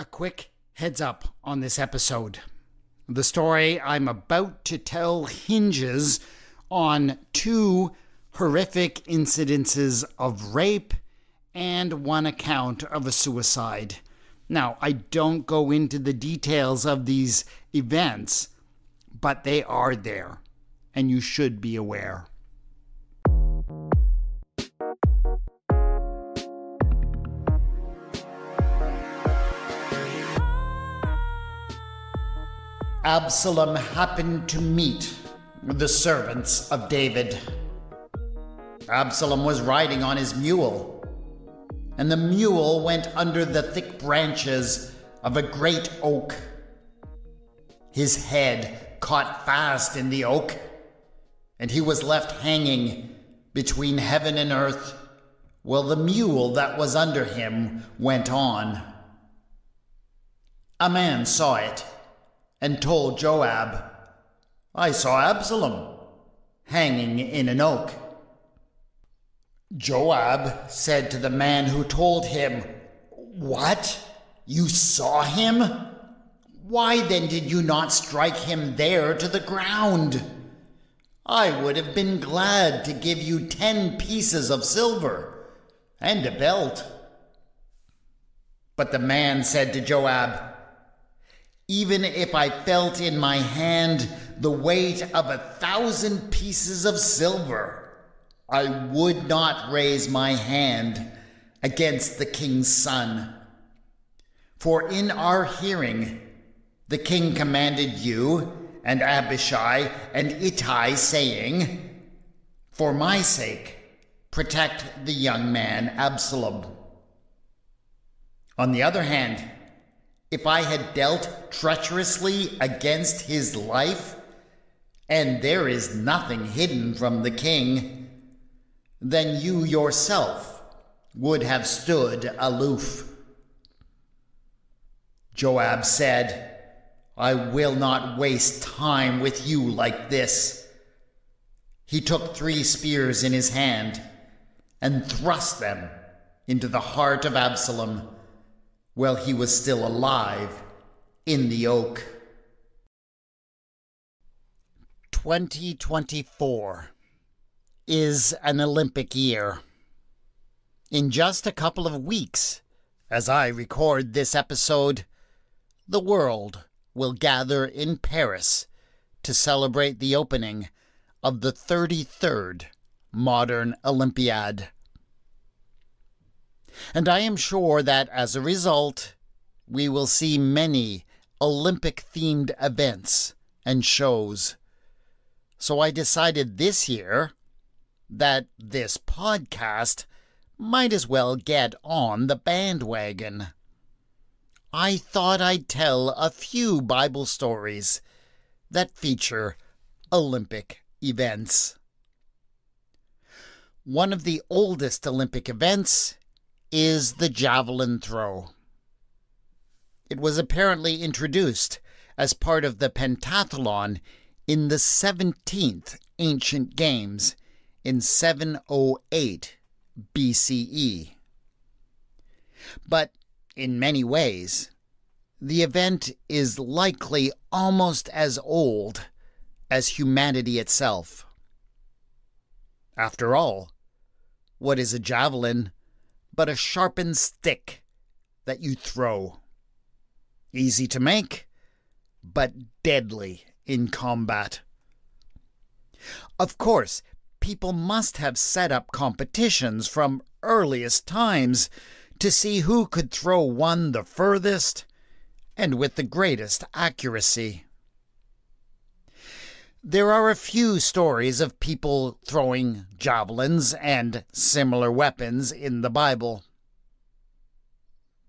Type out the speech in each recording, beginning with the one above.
A quick heads up on this episode. The story I'm about to tell hinges on two horrific incidences of rape and one account of a suicide. Now, I don't go into the details of these events, but they are there, and you should be aware. Absalom happened to meet the servants of David. Absalom was riding on his mule, and the mule went under the thick branches of a great oak. His head caught fast in the oak, and he was left hanging between heaven and earth, while the mule that was under him went on. A man saw it and told Joab, "I saw Absalom hanging in an oak." Joab said to the man who told him, "What? You saw him? Why then did you not strike him there to the ground? I would have been glad to give you 10 pieces of silver and a belt." But the man said to Joab, "Even if I felt in my hand the weight of 1,000 pieces of silver, I would not raise my hand against the king's son. For in our hearing, the king commanded you and Abishai and Ittai, saying, 'For my sake, protect the young man Absalom.' On the other hand, if I had dealt treacherously against his life, and there is nothing hidden from the king, then you yourself would have stood aloof." Joab said, "I will not waste time with you like this." He took 3 spears in his hand and thrust them into the heart of Absalom while he was still alive in the oak. 2024 is an Olympic year. In just a couple of weeks, as I record this episode, the world will gather in Paris to celebrate the opening of the 33rd modern Olympiad. And I am sure that as a result, we will see many Olympic-themed events and shows. So I decided this year that this podcast might as well get on the bandwagon. I thought I'd tell a few Bible stories that feature Olympic events. One of the oldest Olympic events is the Javelin Throw. It was apparently introduced as part of the pentathlon in the 17th Ancient Games in 708 BCE. But in many ways, the event is likely almost as old as humanity itself. After all, what is a javelin but a sharpened stick that you throw? Easy to make, but deadly in combat. Of course, people must have set up competitions from earliest times to see who could throw one the furthest and with the greatest accuracy. There are a few stories of people throwing javelins and similar weapons in the Bible.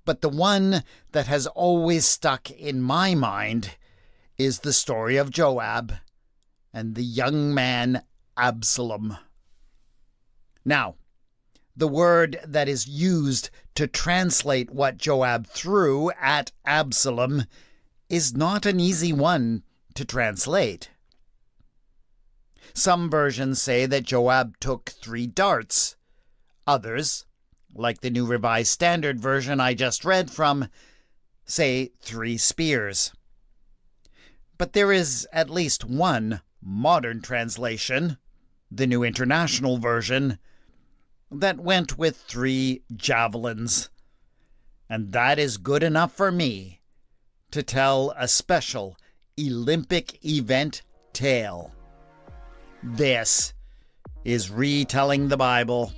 But the one that has always stuck in my mind is the story of Joab and the young man Absalom. Now, the word that is used to translate what Joab threw at Absalom is not an easy one to translate. Some versions say that Joab took 3 darts. Others, like the New Revised Standard Version I just read from, say 3 spears. But there is at least one modern translation, the New International Version, that went with 3 javelins. And that is good enough for me to tell a special Olympic event tale. This is Retelling the Bible.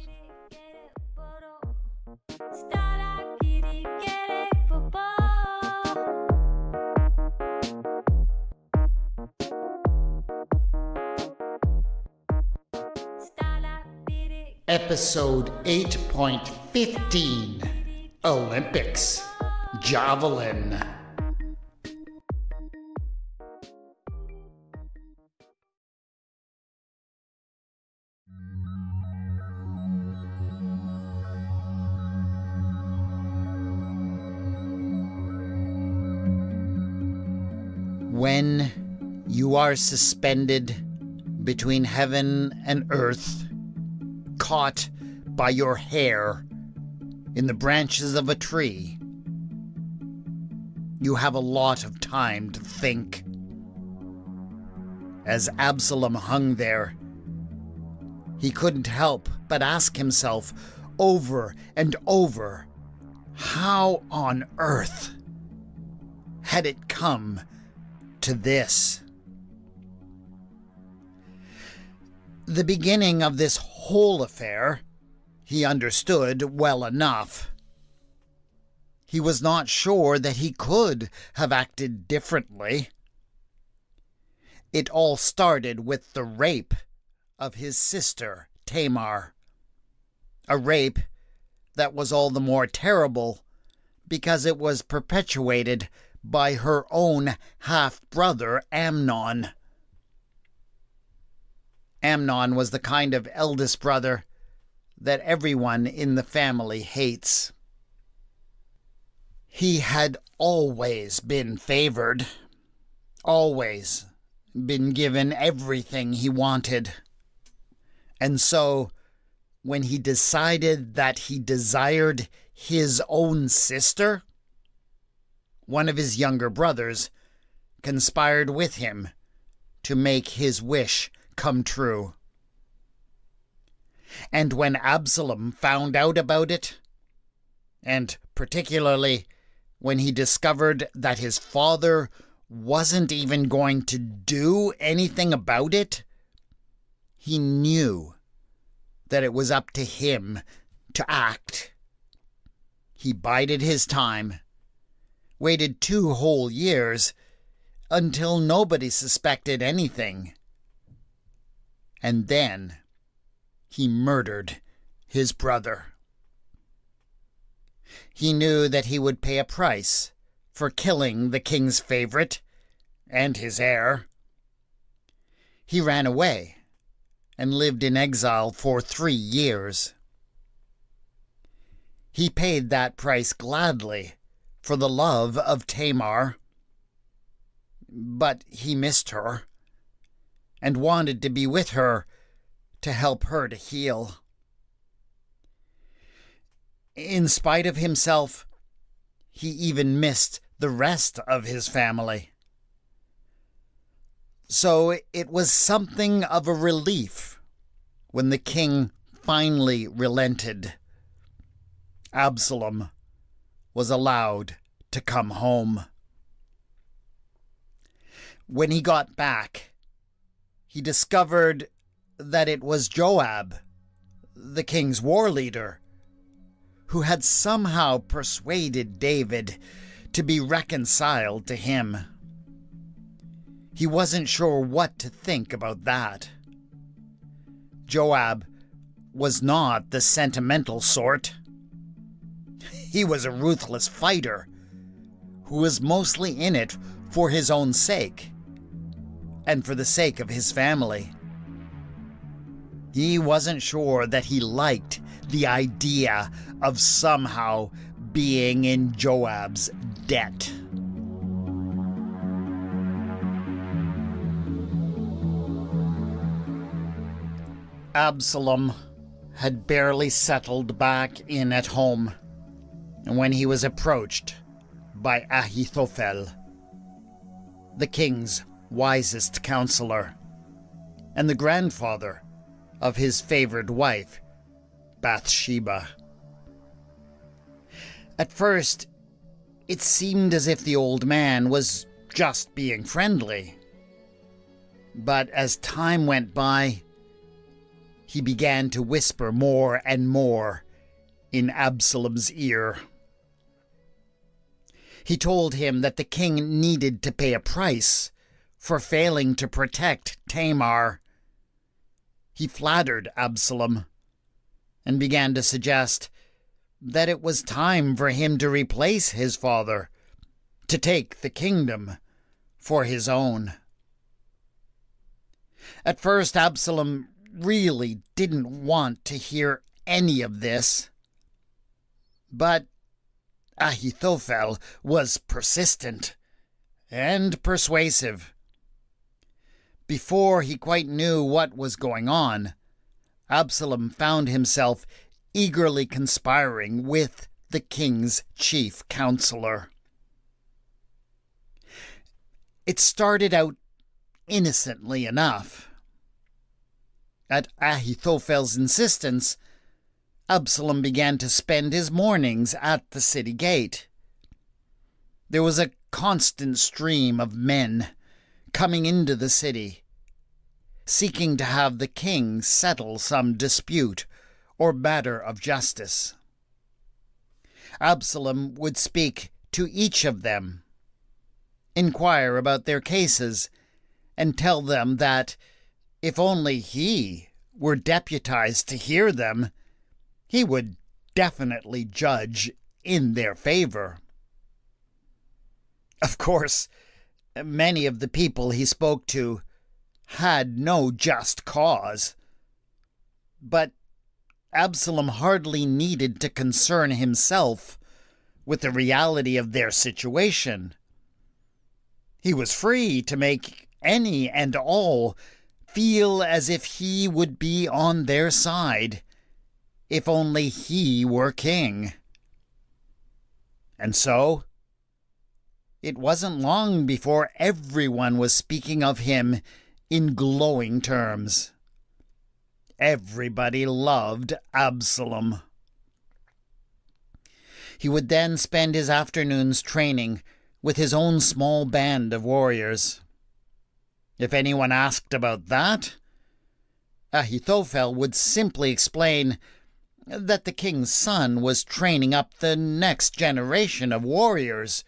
Episode 8.15, Olympics, Javelin. When you are suspended between heaven and earth, caught by your hair in the branches of a tree, you have a lot of time to think. As Absalom hung there, he couldn't help but ask himself over and over, how on earth had it come to this? The beginning of this whole affair he understood well enough. He was not sure that he could have acted differently. It all started with the rape of his sister, Tamar. A rape that was all the more terrible because it was perpetuated by her own half-brother, Amnon. Amnon was the kind of eldest brother that everyone in the family hates. He had always been favored, always been given everything he wanted. And so, when he decided that he desired his own sister, one of his younger brothers conspired with him to make his wish come true. And when Absalom found out about it, and particularly when he discovered that his father wasn't even going to do anything about it, he knew that it was up to him to act. He bided his time, waited 2 whole years until nobody suspected anything. And then he murdered his brother. He knew that he would pay a price for killing the king's favorite and his heir. He ran away and lived in exile for 3 years. He paid that price gladly for the love of Tamar, but he missed her and wanted to be with her to help her to heal. In spite of himself, he even missed the rest of his family. So it was something of a relief when the king finally relented. Absalom was allowed to come home. When he got back, he discovered that it was Joab, the king's war leader, who had somehow persuaded David to be reconciled to him. He wasn't sure what to think about that. Joab was not the sentimental sort. He was a ruthless fighter who was mostly in it for his own sake and for the sake of his family. He wasn't sure that he liked the idea of somehow being in Joab's debt. Absalom had barely settled back in at home when he was approached by Ahithophel, the king's wisest counselor, and the grandfather of his favored wife, Bathsheba. At first, it seemed as if the old man was just being friendly. But as time went by, he began to whisper more and more in Absalom's ear. He told him that the king needed to pay a price for failing to protect Tamar. He flattered Absalom and began to suggest that it was time for him to replace his father, to take the kingdom for his own. At first, Absalom really didn't want to hear any of this, but Ahithophel was persistent and persuasive. Before he quite knew what was going on, Absalom found himself eagerly conspiring with the king's chief counselor. It started out innocently enough. At Ahithophel's insistence, Absalom began to spend his mornings at the city gate. There was a constant stream of men coming into the city, seeking to have the king settle some dispute or matter of justice. Absalom would speak to each of them, inquire about their cases, and tell them that if only he were deputized to hear them, he would definitely judge in their favor. Of course, many of the people he spoke to had no just cause, but Absalom hardly needed to concern himself with the reality of their situation. He was free to make any and all feel as if he would be on their side, if only he were king. And so, it wasn't long before everyone was speaking of him in glowing terms. Everybody loved Absalom. He would then spend his afternoons training with his own small band of warriors. If anyone asked about that, Ahithophel would simply explain that the king's son was training up the next generation of warriors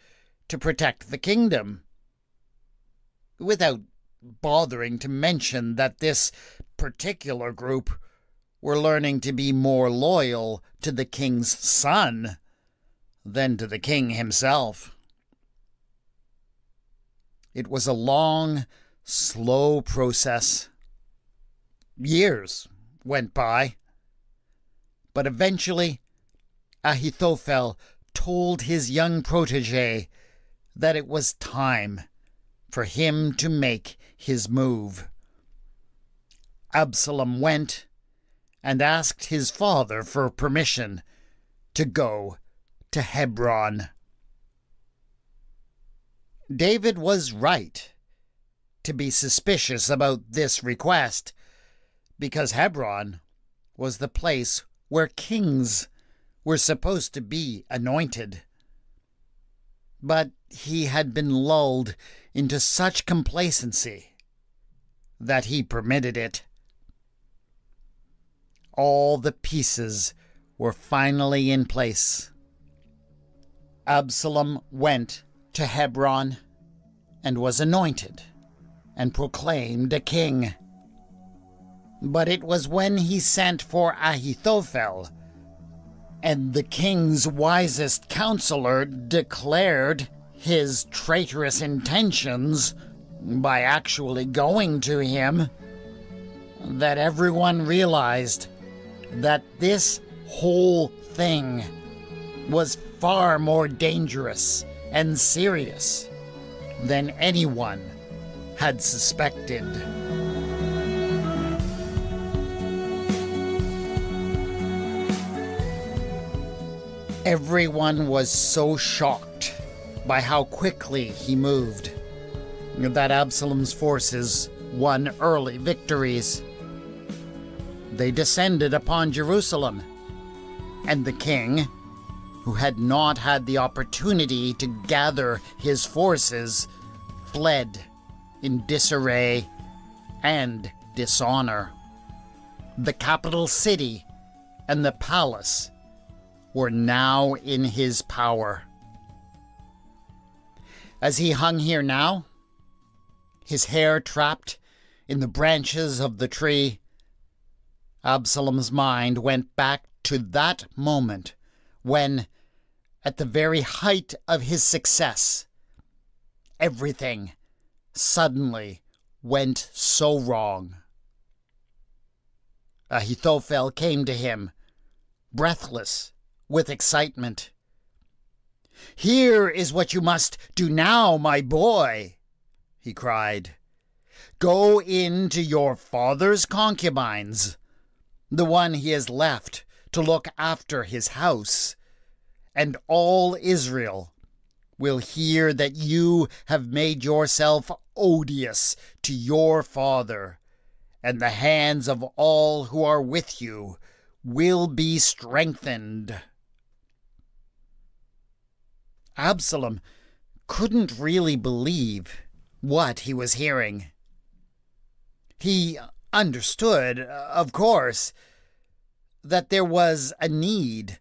to protect the kingdom, without bothering to mention that this particular group were learning to be more loyal to the king's son than to the king himself. It was a long, slow process. Years went by, but eventually Ahithophel told his young protege that it was time for him to make his move. Absalom went and asked his father for permission to go to Hebron. David was right to be suspicious about this request, because Hebron was the place where kings were supposed to be anointed. But he had been lulled into such complacency that he permitted it. All the pieces were finally in place. Absalom went to Hebron and was anointed and proclaimed a king. But it was when he sent for Ahithophel, and the king's wisest counselor declared his traitorous intentions by actually going to him, that everyone realized that this whole thing was far more dangerous and serious than anyone had suspected. Everyone was so shocked by how quickly he moved, that Absalom's forces won early victories. They descended upon Jerusalem, and the king, who had not had the opportunity to gather his forces, fled in disarray and dishonor. The capital city and the palace were now in his power. As he hung here now, his hair trapped in the branches of the tree, Absalom's mind went back to that moment when, at the very height of his success, everything suddenly went so wrong. Ahithophel came to him, breathless with excitement. "Here is what you must do now, my boy," he cried. "Go in to your father's concubines, the one he has left to look after his house, and all Israel will hear that you have made yourself odious to your father, and the hands of all who are with you will be strengthened." Absalom couldn't really believe what he was hearing. He understood, of course, that there was a need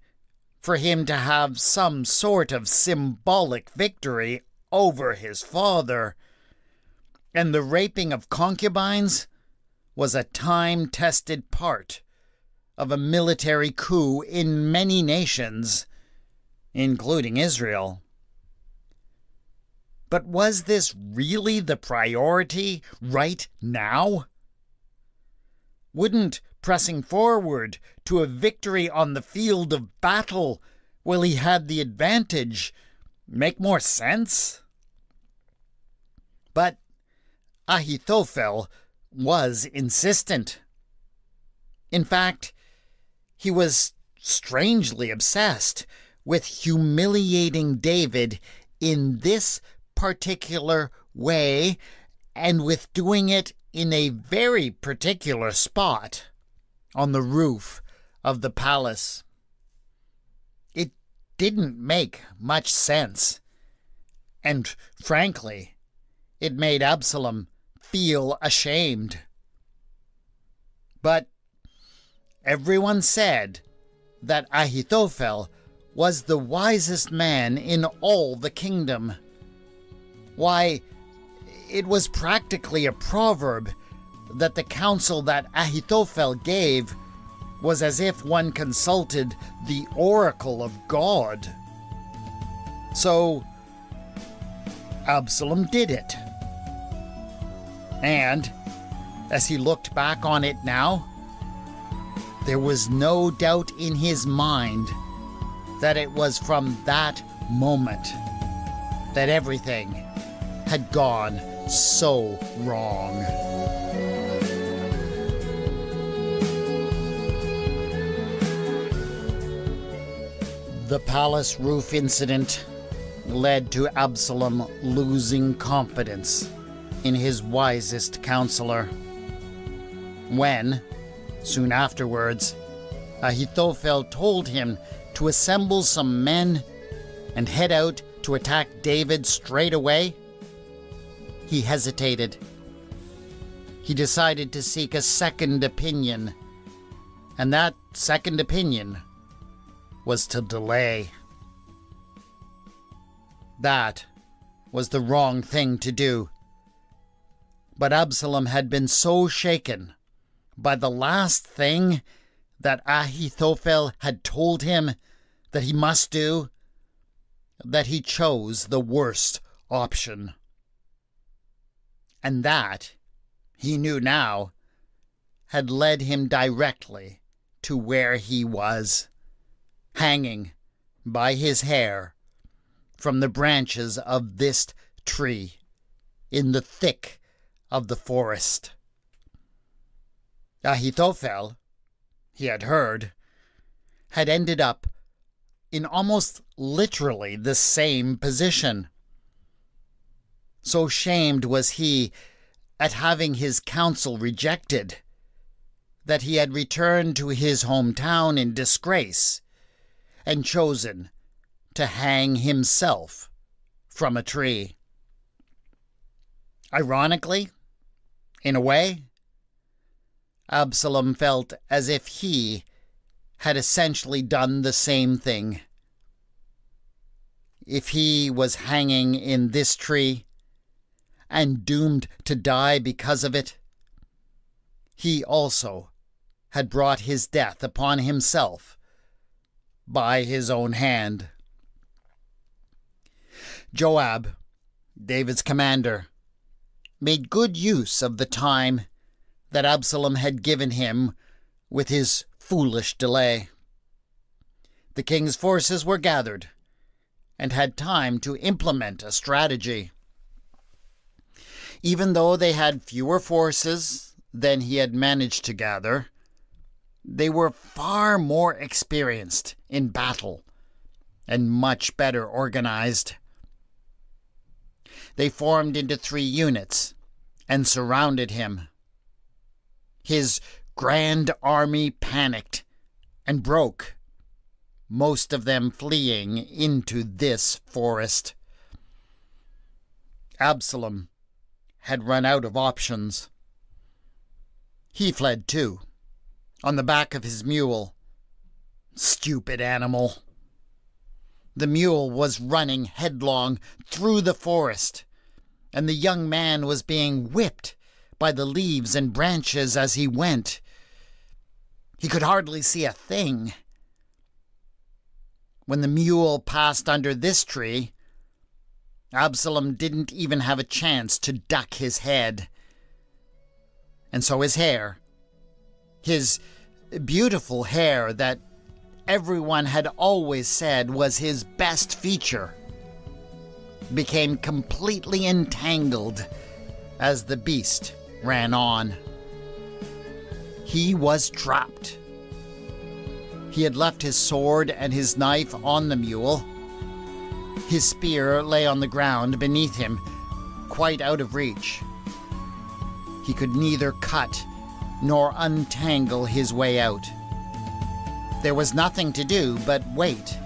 for him to have some sort of symbolic victory over his father, and the raping of concubines was a time-tested part of a military coup in many nations, including Israel. But was this really the priority right now? Wouldn't pressing forward to a victory on the field of battle while he had the advantage make more sense? But Ahithophel was insistent. In fact, he was strangely obsessed with humiliating David in this particular way, and with doing it in a very particular spot on the roof of the palace. It didn't make much sense, and frankly, it made Absalom feel ashamed. But everyone said that Ahithophel was the wisest man in all the kingdom. Why, it was practically a proverb that the counsel that Ahithophel gave was as if one consulted the oracle of God. So Absalom did it. And as he looked back on it now, there was no doubt in his mind that it was from that moment that everything had gone so wrong. The palace roof incident led to Absalom losing confidence in his wisest counselor. When, soon afterwards, Ahithophel told him to assemble some men and head out to attack David straight away, he hesitated. He decided to seek a second opinion, and that second opinion was to delay. That was the wrong thing to do. But Absalom had been so shaken by the last thing that Ahithophel had told him that he must do, that he chose the worst option. And that, he knew now, had led him directly to where he was, hanging by his hair from the branches of this tree in the thick of the forest. Ahithophel, he had heard, had ended up in almost literally the same position. So shamed was he at having his counsel rejected that he had returned to his hometown in disgrace and chosen to hang himself from a tree. Ironically, in a way, Absalom felt as if he had essentially done the same thing. If he was hanging in this tree and doomed to die because of it, he also had brought his death upon himself by his own hand. Joab, David's commander, made good use of the time that Absalom had given him with his foolish delay. The king's forces were gathered and had time to implement a strategy. Even though they had fewer forces than he had managed to gather, they were far more experienced in battle and much better organized. They formed into 3 units and surrounded him. His grand army panicked and broke, most of them fleeing into this forest. Absalom had run out of options. He fled too, on the back of his mule. Stupid animal. The mule was running headlong through the forest, and the young man was being whipped by the leaves and branches as he went. He could hardly see a thing. When the mule passed under this tree, Absalom didn't even have a chance to duck his head. And so his hair, his beautiful hair that everyone had always said was his best feature, became completely entangled as the beast ran on. He was trapped. He had left his sword and his knife on the mule. His spear lay on the ground beneath him, quite out of reach. He could neither cut nor untangle his way out. There was nothing to do but wait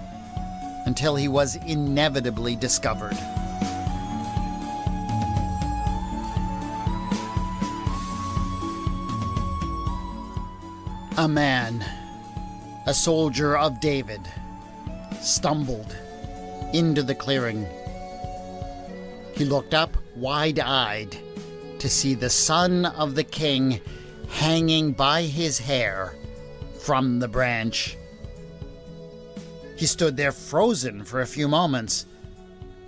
until he was inevitably discovered. A man, a soldier of David, stumbled into the clearing. He looked up wide-eyed to see the son of the king hanging by his hair from the branch. He stood there frozen for a few moments,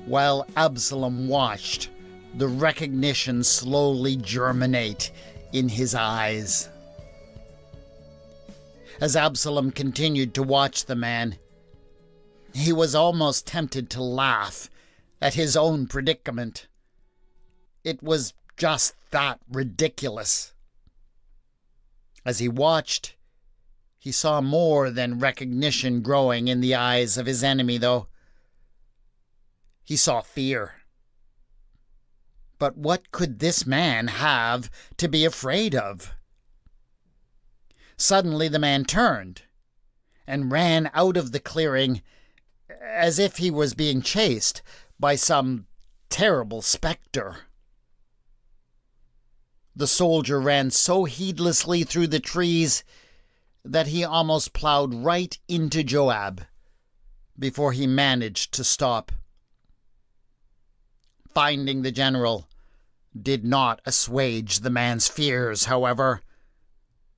while Absalom watched the recognition slowly germinate in his eyes. As Absalom continued to watch the man, he was almost tempted to laugh at his own predicament. It was just that ridiculous. As he watched, he saw more than recognition growing in the eyes of his enemy, though. He saw fear. But what could this man have to be afraid of? Suddenly the man turned and ran out of the clearing as if he was being chased by some terrible specter. The soldier ran so heedlessly through the trees that he almost plowed right into Joab before he managed to stop. Finding the general did not assuage the man's fears, however,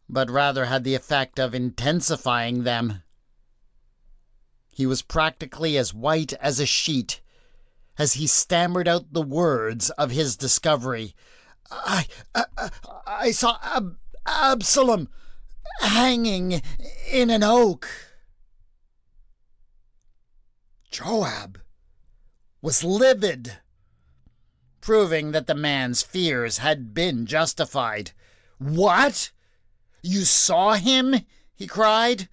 but rather had the effect of intensifying them. He was practically as white as a sheet as he stammered out the words of his discovery. I saw Absalom hanging in an oak. Joab was livid, proving that the man's fears had been justified. "What? You saw him?" he cried.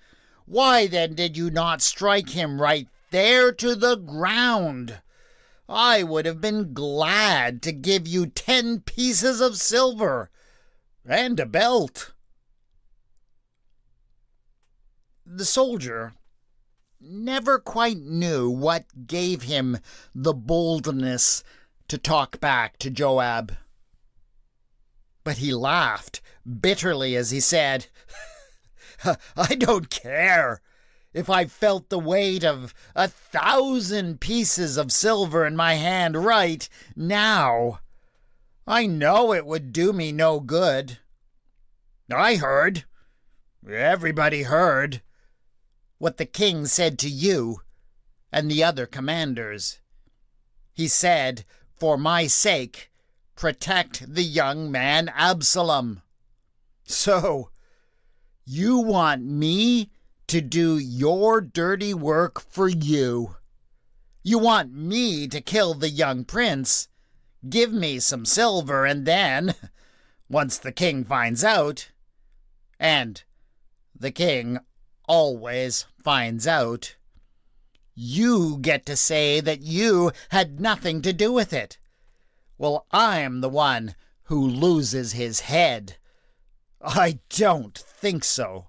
"Why then did you not strike him right there to the ground? I would have been glad to give you 10 pieces of silver and a belt." The soldier never quite knew what gave him the boldness to talk back to Joab. But he laughed bitterly as he said, "I don't care if I felt the weight of 1,000 pieces of silver in my hand right now. I know it would do me no good. I heard, everybody heard, what the king said to you and the other commanders. He said, for my sake, protect the young man Absalom. So, you want me to do your dirty work for you. You want me to kill the young prince, give me some silver, and then, once the king finds out, and the king always finds out, you get to say that you had nothing to do with it. Well, I'm the one who loses his head. I don't think so."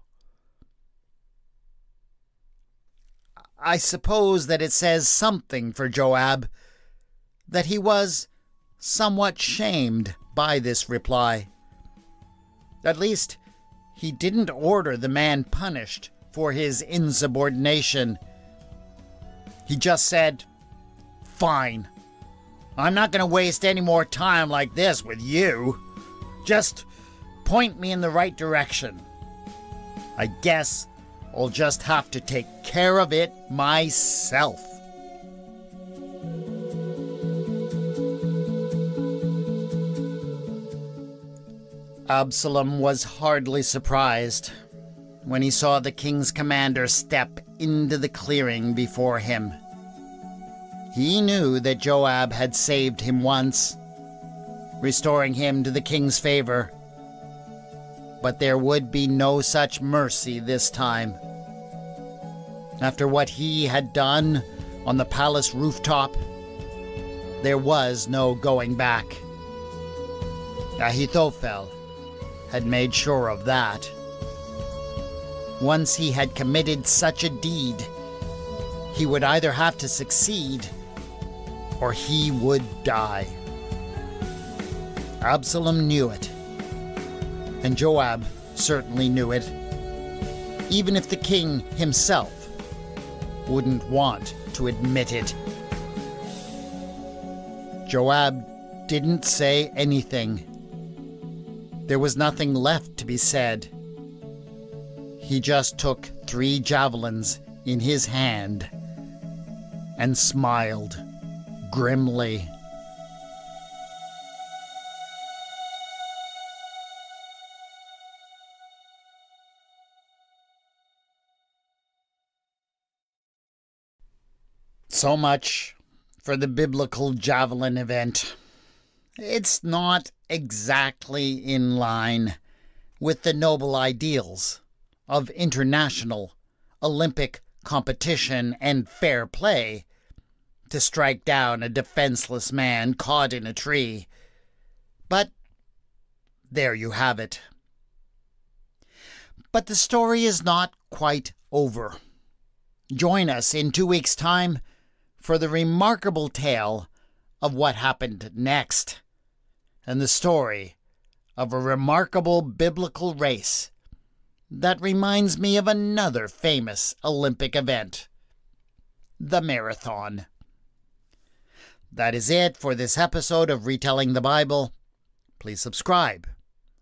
I suppose that it says something for Joab that he was somewhat shamed by this reply. At least, he didn't order the man punished for his insubordination. He just said, "Fine. I'm not going to waste any more time like this with you. Just point me in the right direction. I guess I'll just have to take care of it myself." Absalom was hardly surprised when he saw the king's commander step into the clearing before him. He knew that Joab had saved him once, restoring him to the king's favor. But there would be no such mercy this time. After what he had done on the palace rooftop, there was no going back. Ahithophel had made sure of that. Once he had committed such a deed, he would either have to succeed or he would die. Absalom knew it, and Joab certainly knew it, even if the king himself wouldn't want to admit it. Joab didn't say anything. There was nothing left to be said. He just took 3 javelins in his hand and smiled grimly. So much for the biblical javelin event. It's not exactly in line with the noble ideals of international Olympic competition and fair play to strike down a defenseless man caught in a tree. But there you have it. But the story is not quite over. Join us in 2 weeks' time for the remarkable tale of what happened next, and the story of a remarkable biblical race that reminds me of another famous Olympic event, the marathon. That is it for this episode of Retelling the Bible. Please subscribe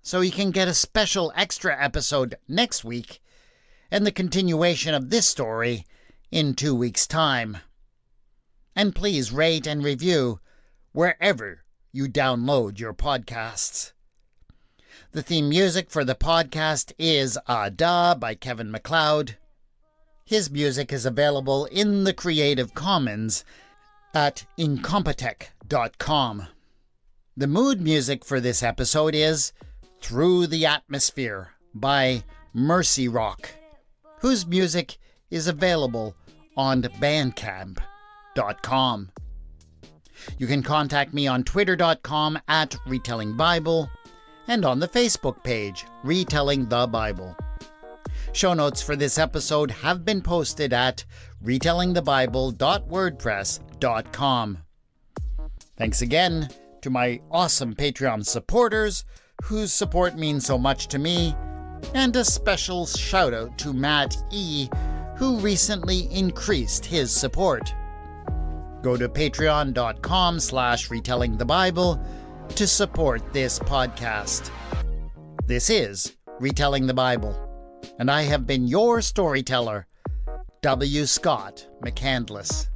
so you can get a special extra episode next week and the continuation of this story in 2 weeks' time. And please rate and review wherever you download your podcasts. The theme music for the podcast is Ada by Kevin MacLeod. His music is available in the Creative Commons at incompetech.com. The mood music for this episode is Through the Atmosphere by Mercy Rock, whose music is available on bandcamp.com. You can contact me on twitter.com @retellingbible and on the Facebook page, Retelling the Bible. Show notes for this episode have been posted at retellingthebible.wordpress.com. Thanks again to my awesome Patreon supporters whose support means so much to me, and a special shout out to Matt E., who recently increased his support. Go to patreon.com/retellingthebible to support this podcast. This is Retelling the Bible, and I have been your storyteller, W. Scott McCandless.